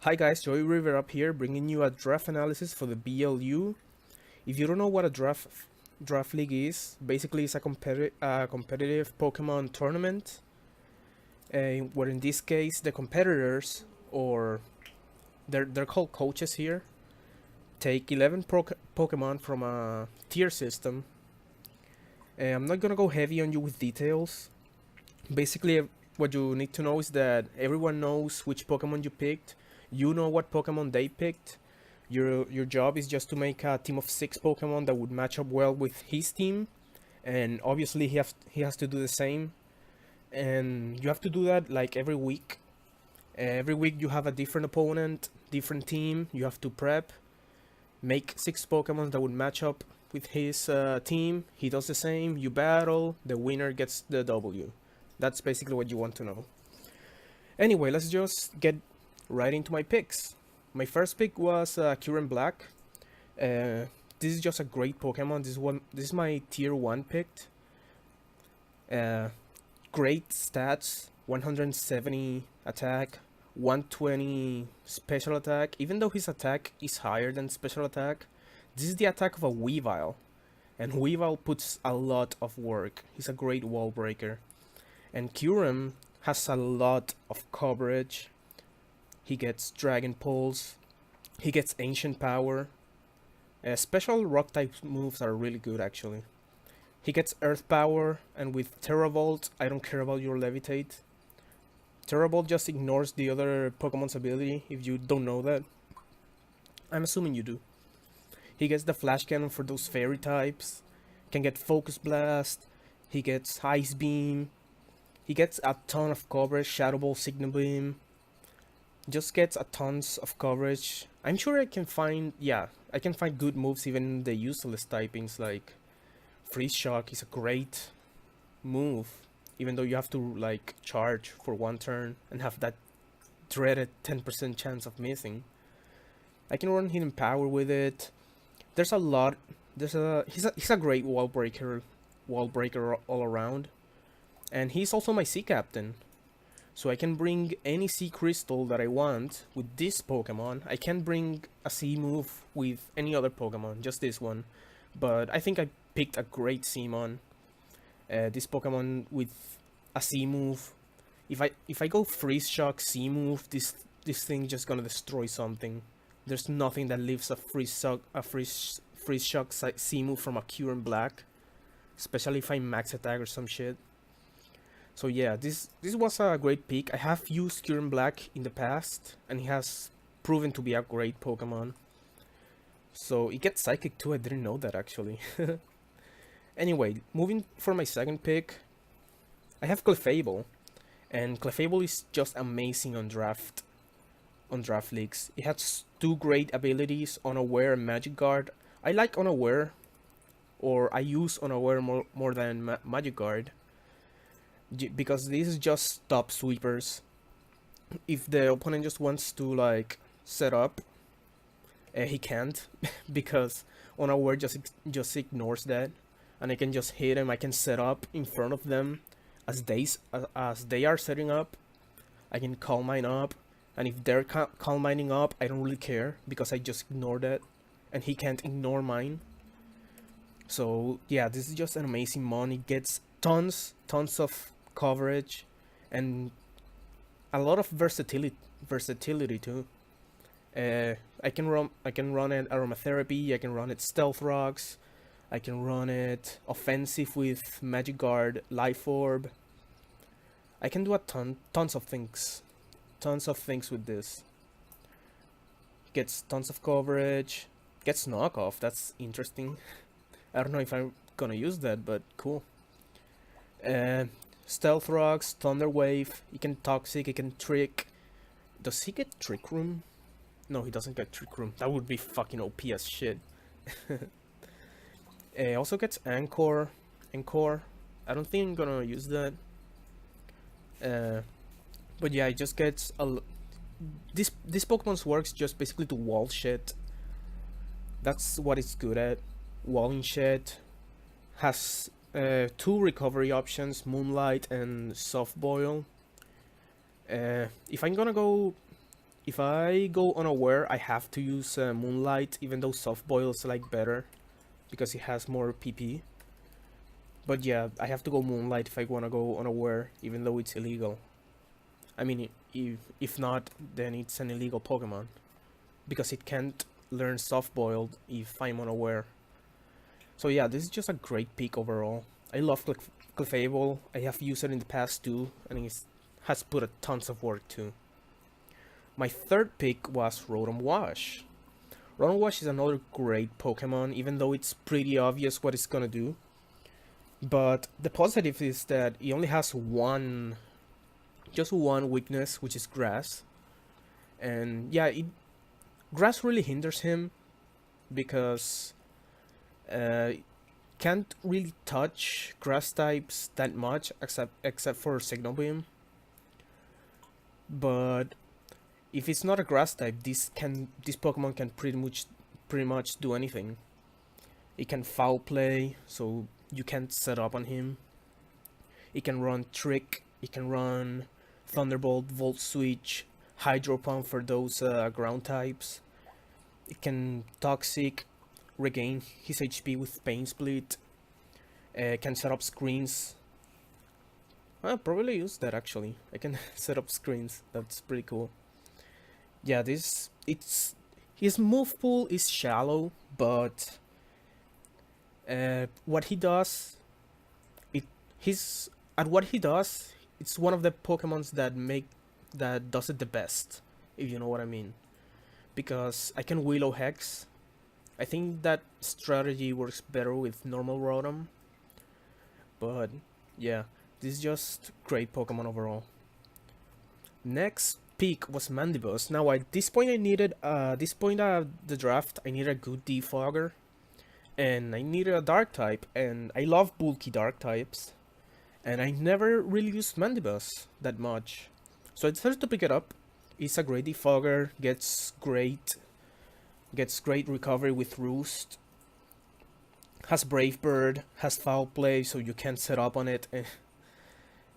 Hi guys, Joey River up here, bringing you a draft analysis for the BLU. If you don't know what a draft league is, basically it's a competitive Pokemon tournament, where in this case the competitors, or they're called coaches here, take 11 Pokemon from a tier system. I'm not gonna go heavy on you with details. Basically, what you need to know is that everyone knows which Pokemon you picked. You know what Pokemon they picked. Your job is just to make a team of 6 Pokemon that would match up well with his team, and obviously he has to do the same. And you have to do that like every week. Every week you have a different opponent, different team. You have to prep, make 6 Pokemon that would match up with his team. He does the same. You battle. The winner gets the W. That's basically what you want to know. Anyway, let's just get right into my picks. My first pick was Kyurem Black. This is just a great Pokemon. This is my tier 1 pick. Uh, Great stats, 170 attack, 120 special attack. Even though his attack is higher than special attack, this is the attack of a Weavile. And Weavile puts a lot of work. He's a great wall breaker. And Kyurem has a lot of coverage. He gets Dragon Pulse. He gets Ancient Power. Special rock type moves are really good actually. He gets Earth Power, and with Terravolt, I don't care about your Levitate. Terravolt just ignores the other Pokemon's ability, if you don't know that. I'm assuming you do. He gets the Flash Cannon for those Fairy types. Can get Focus Blast. He gets Ice Beam. He gets a ton of coverage, Shadow Ball, Signal Beam. Just gets a tons of coverage. I'm sure I can find good moves even in the useless typings, like Freeze Shock is a great move, even though you have to like charge for one turn and have that dreaded 10% chance of missing. I can run Hidden Power with it. There's a lot. He's a great wall breaker all around, and he's also my Sea Captain. So I can bring any Sea Crystal that I want with this Pokemon. I can't bring a Sea move with any other Pokemon, just this one. But I think I picked a great Seamon. This Pokemon with a Sea move. If I go Freeze Shock Sea move, this thing just gonna destroy something. There's nothing that leaves a Freeze Shock Sea move from a Kyurem Black, especially if I max attack or some shit. So yeah, this was a great pick. I have used Kyurem Black in the past, and he has proven to be a great Pokemon. So it gets Psychic too, I didn't know that actually. Anyway, moving for my second pick, I have Clefable. And Clefable is just amazing on draft leagues. It has 2 great abilities, Unaware and Magic Guard. I like Unaware, or I use Unaware more than Magic Guard, because this is just stop sweepers. If the opponent just wants to like set up, he can't because Unaware just ignores that, and I can just hit him. I can set up in front of them as they are setting up. I can Calm Mind up, and if they're Calm Minding up, I don't really care because I just ignore that, and he can't ignore mine. So yeah, this is just an amazing mon. It gets tons of coverage and a lot of versatility too. I can run it Aromatherapy. I can run it Stealth Rocks. I can run it offensive with Magic Guard, Life Orb. I can do tons of things with this. Gets tons of coverage. Gets knockoff. That's interesting. I don't know if I'm gonna use that, but cool. Stealth Rocks, Thunder Wave. He can Toxic. He can Trick. Does he get Trick Room? No, he doesn't get Trick Room. That would be fucking OP as shit. Also gets Anchor. I don't think I'm gonna use that. But yeah, it just gets this Pokemon's works just basically to wall shit. That's what it's good at. Walling shit. Has 2 recovery options, Moonlight and Soft Boil. If I'm gonna go If I go unaware, I have to use Moonlight, even though Soft Boil's like better because it has more PP. But yeah, I have to go Moonlight if I wanna go unaware, even though it's illegal. I mean, if not, then it's an illegal Pokemon because it can't learn Soft Boiled if I'm unaware. So yeah, this is just a great pick overall. I love Clefable. I have used it in the past too, and it has put a tons of work too. My third pick was Rotom Wash. Rotom Wash is another great Pokemon, even though it's pretty obvious what it's gonna do. But the positive is that it only has just one weakness, which is Grass. And yeah, Grass really hinders him because can't really touch Grass types that much, except for Signal Beam. But if it's not a Grass type, this Pokemon can pretty much do anything. It can Foul Play, so you can't set up on him. It can run Trick. It can run Thunderbolt, Volt Switch, Hydro Pump for those ground types. It can Toxic, regain his HP with Pain Split. Can set up screens. I'll probably use that actually. I can set up screens. That's pretty cool. Yeah, his move pool is shallow, but what he does, what he does, it's one of the Pokemons that does it the best, if you know what I mean. Because I can Willow Hex. I think that strategy works better with normal Rotom. But yeah, this is just great Pokemon overall. Next pick was Mandibus. Now at this point this point of the draft, I needed a good defogger. And I needed a dark type, and I love bulky dark types. And I never really used Mandibus that much. So I decided to pick it up. It's a great defogger, gets great recovery with Roost. Has Brave Bird, has Foul Play, so you can't set up on it.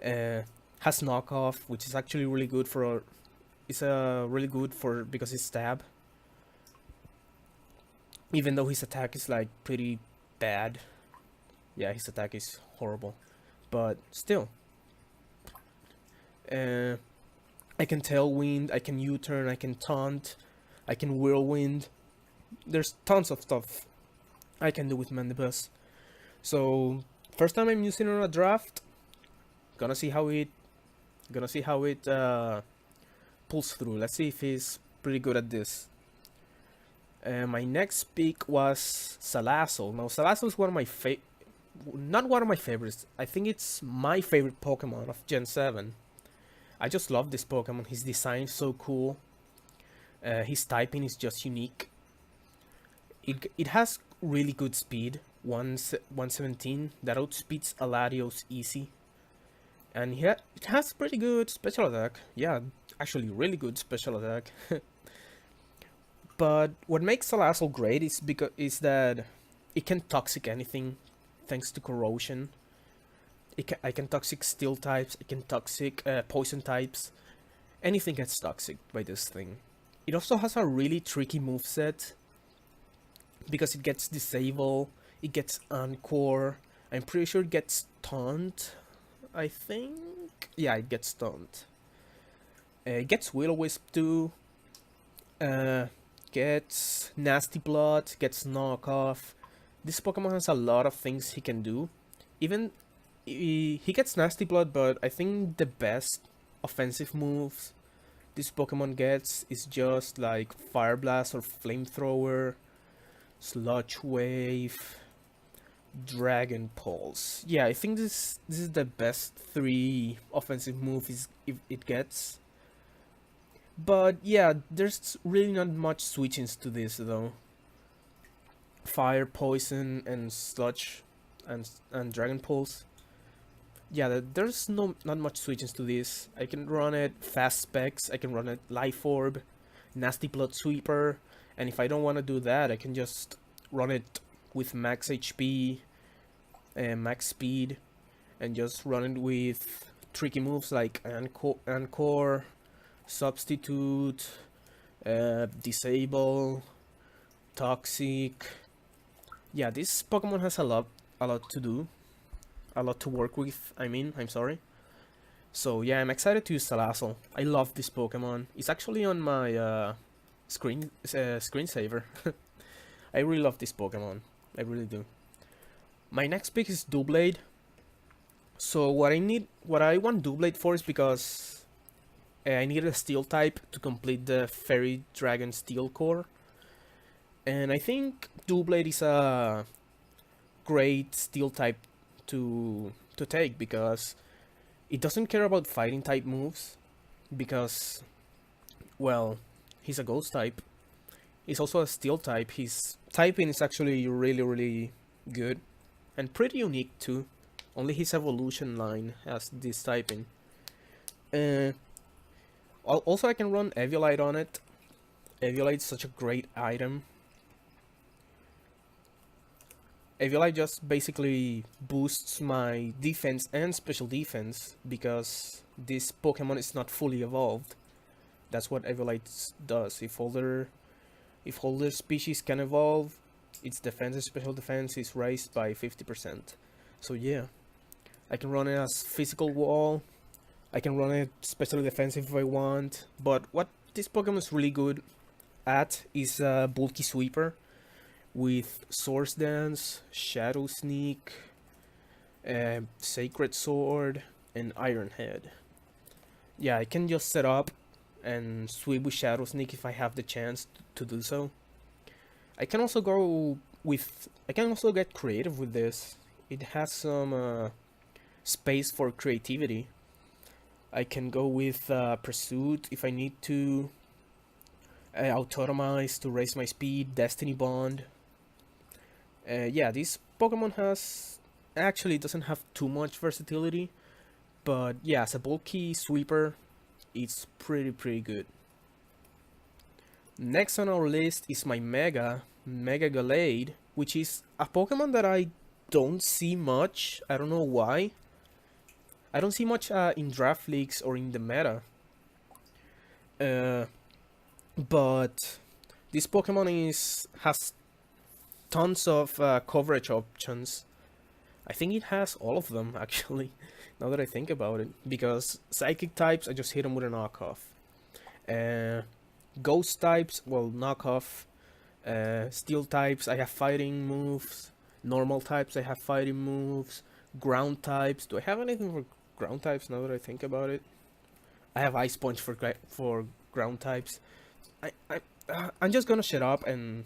Has Knockoff, which is actually really good for because it's stab. Even though his attack is like pretty bad. Yeah, his attack is horrible. But still. I can Tailwind, I can U-turn, I can Taunt, I can Whirlwind. There's tons of stuff I can do with Mandibus. So first time I'm using it on a draft. Gonna see how it pulls through. Let's see if he's pretty good at this. My next pick was Salazzle. Now Salazzle is not one of my favorites. I think it's my favorite Pokemon of Gen 7. I just love this Pokemon. His design is so cool. His typing is just unique. It has really good speed. 117. That outspeeds a Latios easy. And it has pretty good special attack. Yeah, actually really good special attack. But what makes Salazzle great is that it can toxic anything thanks to corrosion. I can toxic steel types, I can toxic poison types. Anything gets toxic by this thing. It also has a really tricky moveset because it gets Disable, it gets Encore. I'm pretty sure it gets Taunt. I think, yeah, it gets Taunt. It gets Will-O-Wisp too. Gets Nasty Blood, gets Knockoff. This Pokemon has a lot of things he can do. Even he gets Nasty Blood, but I think the best offensive moves this Pokemon gets is just like Fire Blast or Flamethrower, Sludge Wave, Dragon Pulse. Yeah, I think this is the best 3 offensive moves it gets. But yeah, there's really not much switchings to this though. Fire, Poison, and Sludge, and Dragon Pulse. Yeah, there's not much switchings to this. I can run it Fast Specs, I can run it Life Orb, Nasty Blood Sweeper, and if I don't want to do that, I can just run it with max HP, max speed, and just run it with tricky moves like Encore, Substitute, Disable, Toxic. Yeah, this Pokemon has a lot to do, a lot to work with. I'm sorry. So yeah, I'm excited to use Salazzle. I love this Pokemon. It's actually on my screensaver. I really love this Pokemon. I really do. My next pick is Doublade. So what I want Doublade for is because I need a Steel type to complete the Fairy Dragon Steel Core, and I think Doublade is a great Steel type to take because it doesn't care about fighting type moves because, well, he's a Ghost type. He's also a Steel type. His typing is actually really good and pretty unique too. Only his evolution line has this typing. Uh, Also, I can run Eviolite on it. Eviolite's such a great item. Eviolite just basically boosts my defense and special defense because this Pokemon is not fully evolved. That's what Eviolite does. If older species can evolve, its defense and special defense is raised by 50%. So yeah, I can run it as physical wall. I can run it specially defensive if I want. But what this Pokemon is really good at is bulky sweeper with Source Dance, Shadow Sneak, Sacred Sword, and Iron Head. Yeah, I can just set up and sweep with Shadow Sneak if I have the chance to do so. I can also get creative with this. It has some space for creativity. I can go with Pursuit if I need to, Autotomize to raise my speed, Destiny Bond. Yeah, this Pokemon actually doesn't have too much versatility, but yeah, as a bulky sweeper, it's pretty good. Next on our list is my Mega Gallade, which is a Pokemon that I don't see much. I don't know why. I don't see much in draft leagues or in the meta. But this Pokemon has tons of coverage options. I think it has all of them actually, now that I think about it. Because Psychic types, I just hit them with a knockoff. Ghost types, well, knockoff. Steel types, I have fighting moves. Normal types, I have fighting moves. Ground types, do I have anything for ground types now that I think about it? I have Ice Punch for ground types. I'm just gonna shut up and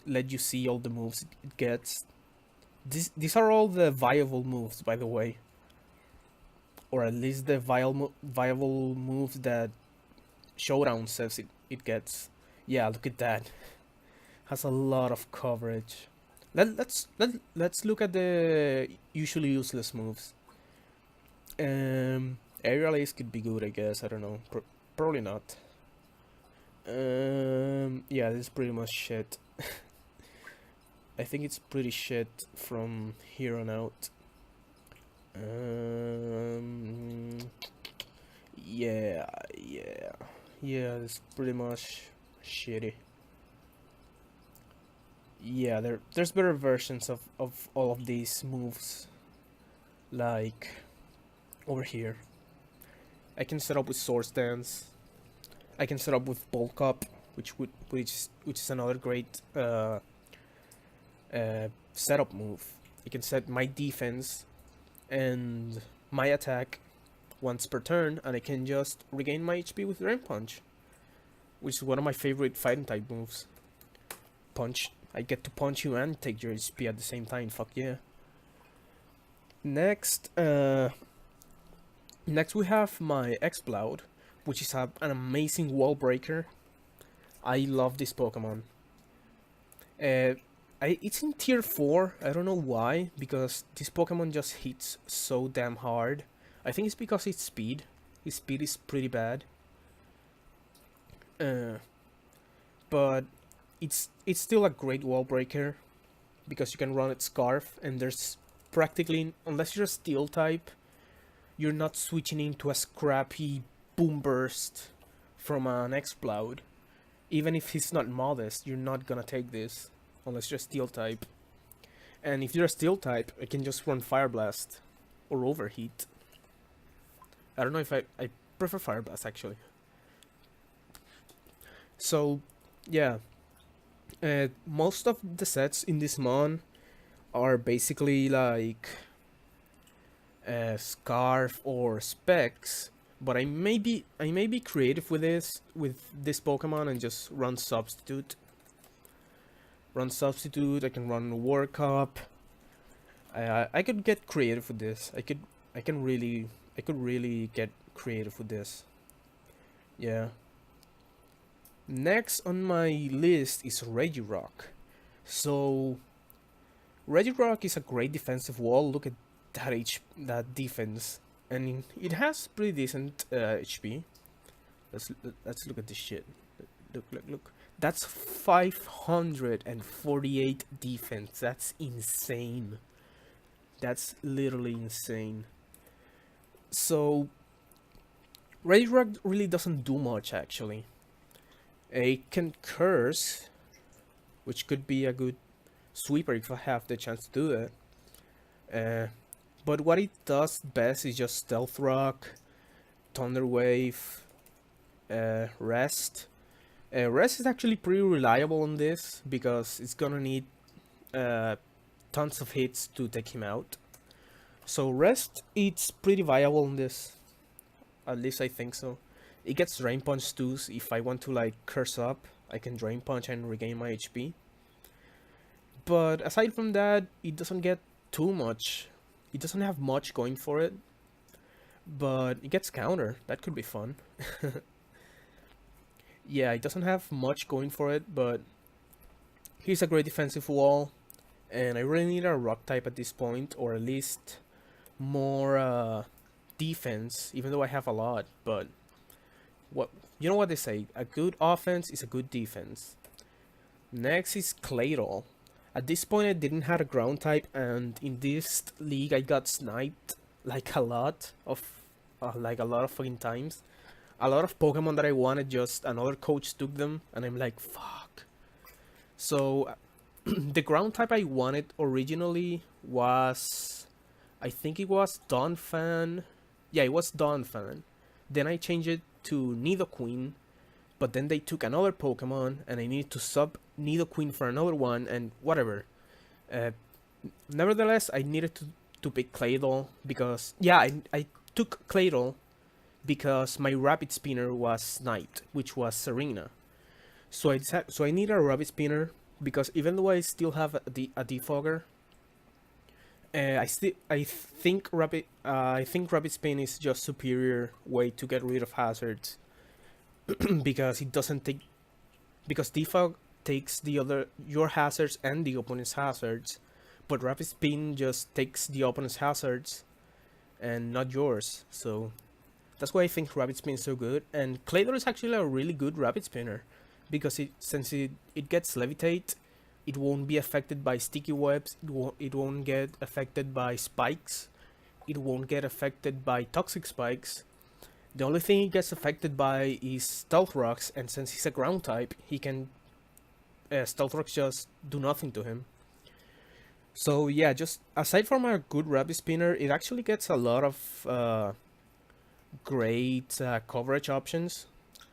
let you see all the moves it gets. These are all the viable moves, by the way, or at least the viable moves that Showdown says it gets. Yeah, look at that. Has a lot of coverage. Let's look at the usually useless moves. Aerial Ace could be good, I guess. I don't know. Probably not. Yeah, this is pretty much shit. I think it's pretty shit from here on out. Yeah, it's pretty much shitty. Yeah, there's better versions of all of these moves. Like over here. I can set up with Source Dance. I can set up with Bulk Up, which is another great setup move. I can set my defense and my attack once per turn, and I can just regain my HP with Drain Punch, which is one of my favorite fighting type moves. Punch. I get to punch you and take your HP at the same time. Fuck yeah. Next we have my Exploud, which is an amazing wall breaker. I love this Pokemon. It's in tier 4. I don't know why, because this Pokemon just hits so damn hard. I think it's because its speed. His speed is pretty bad. But it's still a great wall breaker because you can run its Scarf, and there's practically, unless you're a Steel type, you're not switching into a scrappy Boom Burst from an Exploud. Even if he's not modest, you're not gonna take this unless you're Steel type. And if you're a Steel type, I can just run Fire Blast or Overheat. I don't know if I prefer Fire Blast actually. So yeah, most of the sets in this mon are basically like Scarf or Specs, but I may be creative with this Pokemon and just run Substitute. I can run Work Up. I could get creative with this. I could really get creative with this. Yeah. Next on my list is Regirock. So Regirock is a great defensive wall. Look at that defense, and it has pretty decent HP. Let's look at this shit. Look. That's 548 defense. That's insane. That's literally insane. So Regirock really doesn't do much actually. It can curse, which could be a good sweeper if I have the chance to do that. But what it does best is just Stealth Rock, Thunder Wave, Rest. Rest is actually pretty reliable on this because it's gonna need tons of hits to take him out. So Rest, it's pretty viable on this. At least I think so. It gets Drain Punch too, so if I want to like curse up, I can Drain Punch and regain my HP. But aside from that, it doesn't get too much. It doesn't have much going for it. But it gets Counter. That could be fun. Yeah, it doesn't have much going for it, but he's a great defensive wall. And I really need a Rock type at this point, or at least more defense, even though I have a lot. But you know what they say, a good offense is a good defense. Next is Claydol. At this point I didn't have a ground type, and in this league I got sniped like a lot of fucking times. A lot of Pokemon that I wanted, just another coach took them, and I'm like, fuck. So the ground type I wanted originally was, I think it was Donphan. Yeah, it was Donphan. Then I changed it to Nidoqueen, but then they took another Pokemon, and I needed to sub Nidoqueen for another one, and whatever. Nevertheless, I needed to pick Claydol because, yeah, I took Claydol because my Rapid Spinner was sniped, which was Serena. So I need a Rapid Spinner because even though I still have a Defogger, I think Rapid Spin is just superior way to get rid of hazards because it doesn't take, because Defog takes your hazards and the opponent's hazards, but Rapid Spin just takes the opponent's hazards and not yours. So that's why I think Rapid Spin is so good. And Claydol is actually a really good Rapid Spinner because since it gets Levitate, it won't be affected by sticky webs, it won't get affected by spikes, it won't get affected by toxic spikes. The only thing it gets affected by is Stealth Rocks, and since he's a ground type, he can Stealth Rocks just do nothing to him. So yeah, just aside from a good Rapid Spinner, it actually gets a lot of great coverage options.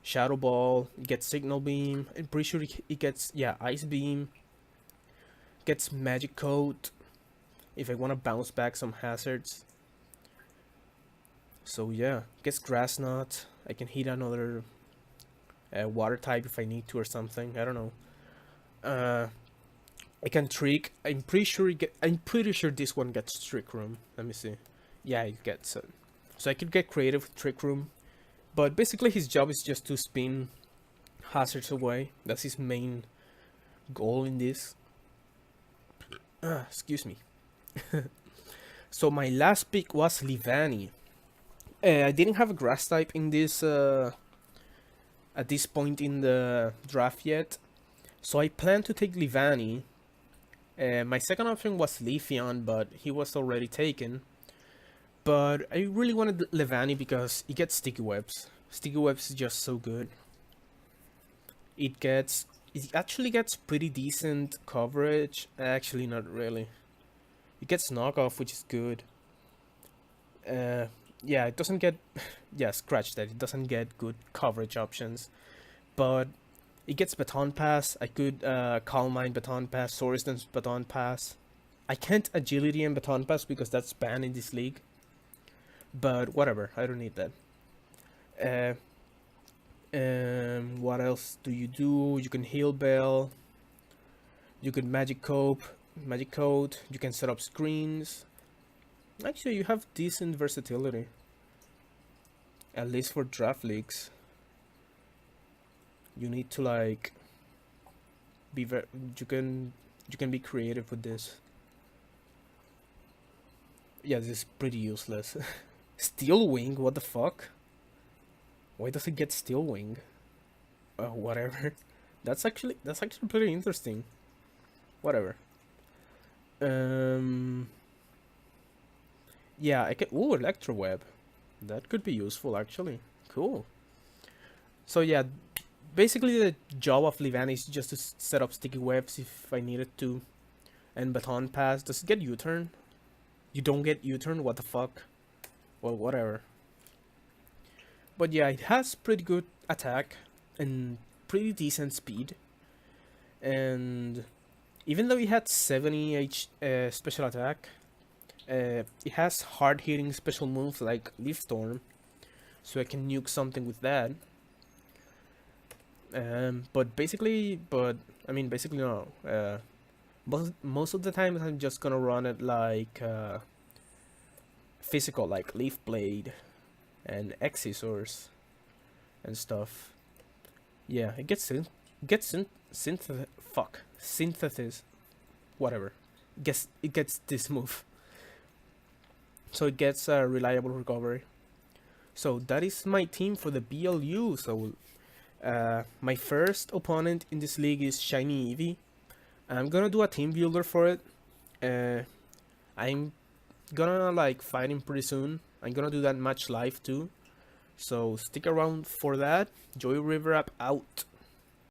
Shadow Ball, it gets Signal Beam, I'm pretty sure it gets, yeah, Ice Beam, gets Magic Coat if I want to bounce back some hazards. So yeah, gets Grass Knot, I can hit another water type if I need to or something, I don't know. I can Trick, I'm pretty sure this one gets Trick Room. Let me see. Yeah, it gets it. So I could get creative with Trick Room, but basically his job is just to spin hazards away. That's his main goal in this. Excuse me. So my last pick was Livani. I didn't have a grass type in this at this point in the draft yet, so I planned to take Livani. My second option was Leafeon, but he was already taken. But I really wanted Livani because he gets sticky webs. Sticky Webs is just so good. It actually gets pretty decent coverage. Actually, not really. It gets knockoff, which is good. Uh, yeah, it doesn't get yeah, scratch that. It doesn't get good coverage options, but it gets baton pass. I could Calm Mind baton pass, Source Dance baton pass. I can't agility and baton pass because that's banned in this league. But whatever, I don't need that. Uh, what else do? You can heal Bell. You can magic code. You can set up screens. Actually, you have decent versatility. At least for draft leagues. You need to like be very. You can be creative with this. Yeah, this is pretty useless. Steel Wing, what the fuck? Why does it get Steel Wing? Whatever. That's actually pretty interesting. Whatever. Yeah, I can. Ooh, Electro Web. That could be useful actually. Cool. So yeah, basically the job of Levan is just to set up sticky webs if I needed to, and baton pass. Does it get U-turn? You don't get U-turn. What the fuck? Well, whatever. But yeah, it has pretty good attack and pretty decent speed. And even though it had 70 special attack, it has hard hitting special moves like Leaf Storm, so I can nuke something with that. But I mean, basically no. Most of the time I'm just gonna run it like physical, like Leaf Blade and Exisors and stuff. Yeah, it gets synthesis, whatever. It gets this move, so it gets a reliable recovery. So that is my team for the BLU. So my first opponent in this league is Shiny Eevee. I'm gonna do a team builder for it. I'm gonna like fight him pretty soon. I'm gonna do that match live too. So stick around for that. Joy River up out.